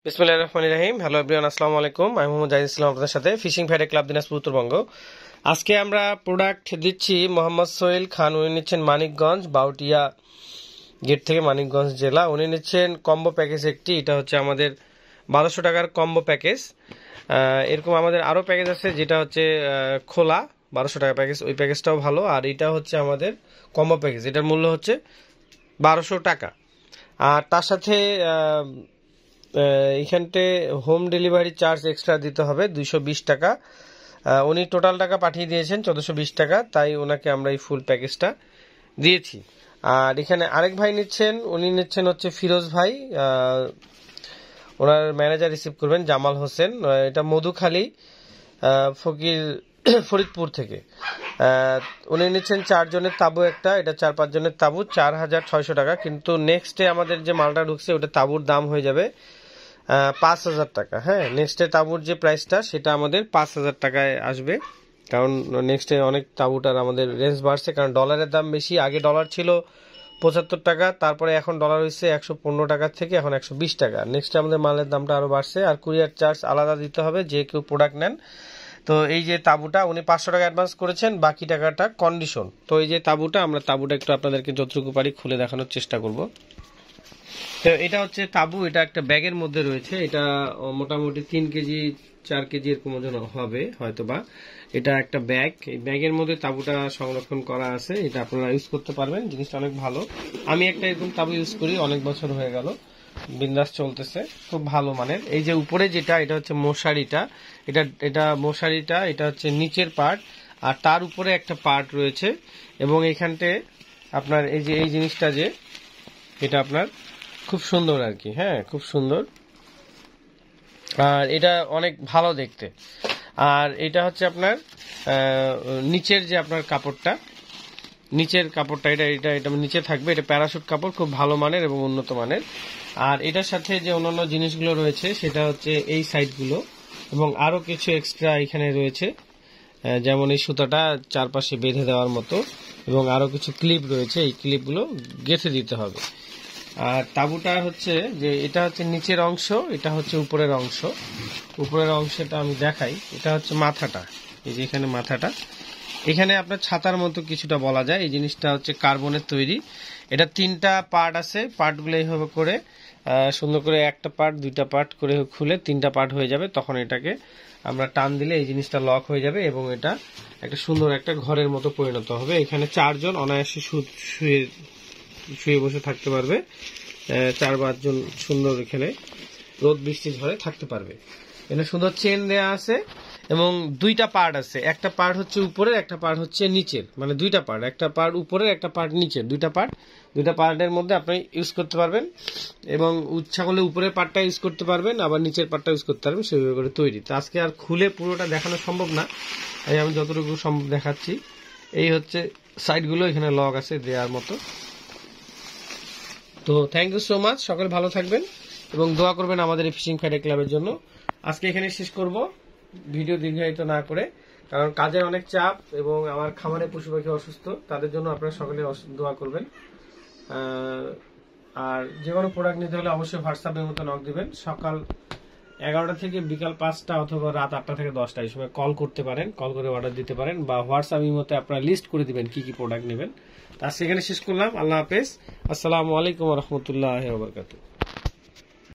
বিসমিল্লাহির রহমানির রহিম। Hello everyone, আসসালামু আলাইকুম। আমি মোহাম্মদ জাহিদ ইসলাম, আপনাদের সাথে fishing Friday club Dinajpur Uttarbanga. আজকে আমরা প্রোডাক্ট দিচ্ছি মোহাম্মদ সোহেল খান। উনি নিচ্ছেন মানিকগঞ্জ বাউটিয়া গেট থেকে, মানিকগঞ্জ জেলা। উনি নিচ্ছেন কম্বো প্যাকেজ একটি। এটা হচ্ছে আমাদের 1200 টাকার কম্বো প্যাকেজ। এরকম আমাদের আরও প্যাকেজ আছে, যেটা হচ্ছে খোলা 1200 টাকা প্যাকেজ, ওই প্যাকেজটাও ভালো। আর এটা হচ্ছে আমাদের কম্বো প্যাকেজ, এটার মূল্য হচ্ছে 1200 টাকা। আর তার সাথে এইখানতে হোম ডেলিভারি চার্জ এক্সট্রা দিতে হবে 220 টাকা। উনি টোটাল টাকা পাঠিয়ে দিয়েছেন 1420 টাকা, তাই ওনাকে আমরা এই ফুল প্যাকেজটা দিয়েছি। আর এখানে আরেক ভাই নিচ্ছেন, উনি নিচ্ছেন হচ্ছে ফিরোজ ভাই। ওনার ম্যানেজার রিসিভ করবেন জামাল হোসেন। এটা মধুখালী ফরিদপুর থেকে। উনি নিচ্ছেন 4 জনের তাবু একটা, এটা 4-5 জনের তাবু 4600 টাকা। কিন্তু নেক্সটে আমাদের যে মালটা ঢুকছে ওটা তাবুর দাম হয়ে যাবে 5000 টাকা। হ্যাঁ, নেক্সটে তাবুর যে প্রাইসটা সেটা আমাদের 5000 টাকায় আসবে, কারণ নেক্সটে অনেক তাবুটার আমাদের রেঞ্জ বাড়ছে, কারণ ডলারের দাম বেশি। আগে ডলার ছিল 75 টাকা, তারপরে এখন ডলার হয়েছে 115 টাকা থেকে এখন 120 টাকা। নেক্সটে আমাদের মালের দামটা আরও বাড়ছে। আর কুরিয়ার চার্জ আলাদা দিতে হবে যে কেউ প্রোডাক্ট নেন। তো এই যে তাবুটা উনি 500 টাকা অ্যাডভান্স করেছেন, বাকি টাকাটা কন্ডিশন। তো এই যে তাবুটা একটু আপনাদেরকে যতটুকু পারি খুলে দেখানোর চেষ্টা করব। তো এটা হচ্ছে তাবু, এটা একটা ব্যাগের মধ্যে রয়েছে। এটা মোটামুটি 3 কেজি 4 কেজি এরকম ওজন হবে হয়তোবা। এটা একটা ব্যাগ, এই ব্যাগের মধ্যে তাবুটা সংরক্ষণ করা আছে। এটা আপনারা ইউজ করতে পারবেন, জিনিসটা অনেক ভালো। আমি একটা এরকম তাবু ইউজ করি, অনেক বছর হয়ে গেল, বিন্দাস চলতেছে, খুব ভালো মানের। এই যে উপরে যেটা, এটা হচ্ছে মশারিটা। এটা মশারিটা, এটা হচ্ছে নিচের পার্ট, আর তার উপরে একটা পার্ট রয়েছে। এবং এইখানতে আপনার এই যে এই জিনিসটা, যে এটা আপনার খুব সুন্দর আর কি। হ্যাঁ, খুব সুন্দর, আর এটা অনেক ভালো দেখতে। আর এটা হচ্ছে আপনার নিচের যে আপনার কাপড়টা, এটা নিচে থাকবে। এটা প্যারাশুট কাপড়, খুব ভালো মানের এবং উন্নত মানের। আর এটার সাথে যে অন্যান্য জিনিসগুলো রয়েছে সেটা হচ্ছে এই সাইডগুলো, এবং আরো কিছু এক্সট্রা এখানে রয়েছে, যেমন এই সুতাটা চারপাশে বেঁধে দেওয়ার মতো, এবং আরো কিছু ক্লিপ রয়েছে, এই ক্লিপগুলো গেঁথে দিতে হবে। আর তাবুটা হচ্ছে যে এটা হচ্ছে নিচের অংশ, এটা হচ্ছে উপরের অংশ। উপরের অংশটা আমি দেখাই, এটা হচ্ছে মাথাটা, এই যে এখানে মাথাটা, এখানে আপনার ছাতার মতো কিছুটা বলা যায়। এই জিনিসটা হচ্ছে কার্বনের তৈরি। এটা 3টা পার্ট আছে, পার্টগুলো এইভাবে করে সুন্দর করে একটা পার্ট 2টা পার্ট করে খুলে 3টা পার্ট হয়ে যাবে। তখন এটাকে আমরা টান দিলে এই জিনিসটা লক হয়ে যাবে, এবং এটা একটা সুন্দর একটা ঘরের মতো পরিণত হবে। এখানে 4 জন অনায়াসে শুয়ে বসে থাকতে পারবে। 4-5 জন সুন্দর এখানে রোদ বৃষ্টি ঝড়ে থাকতে পারবে। এখানে সুন্দর চেন দেয়া আছে, এবং 2টা পার্ট আছে। একটা পার্ট হচ্ছে উপরের, একটা পার্ট হচ্ছে নিচের, মানে 2টা পার্ট, একটা পার্ট উপরের, একটা পার্ট নিচের, 2টা পার্টের মধ্যে আপনি ইউজ করতে পারবেন। এবং ইচ্ছা করলে উপরের পার্টটা ইউজ করতে পারবেন, আবার নিচের পার্টটা ইউজ করতে পারবেন, সেভাবে করে তৈরি। তো আজকে আর খুলে পুরোটা দেখানো সম্ভব না, তাই আমি যতটুকু সম্ভব দেখাচ্ছি। এই হচ্ছে সাইডগুলো, এখানে লক আছে দেওয়ার মতো। তো থ্যাংক ইউ সো মাচ, সকলে ভালো থাকবেন এবং দোয়া করবেন আমাদের এই ফিশিং ফ্রাইডে ক্লাবের জন্য। আজকে এখানে শেষ করব, ভিডিও দীর্ঘায়িত না করে, কারণ কাজের অনেক চাপ এবং আমার খামারে পশু পাখি অসুস্থ, তাদের জন্য আপনারা সকলে দোয়া করবেন। আর যে কোনো প্রোডাক্ট নিতে হলে অবশ্যই হোয়াটসঅ্যাপের মতো নক দিবেন। সকাল 11টা থেকে বিকাল 5টা অথবা রাত 8টা থেকে 10টা, এই সময় কল করতে পারেন, কল করে অর্ডার দিতে পারেন, বা হোয়াটসঅ্যাপের মতো আপনারা লিস্ট করে দিবেন কি কি প্রোডাক্ট নেবেন। তা সেখানে শেষ করলাম। আল্লাহ হাফেজ, আসসালামু আলাইকুম রহমতুল্লাহ ওয়া বারাকাতুহু।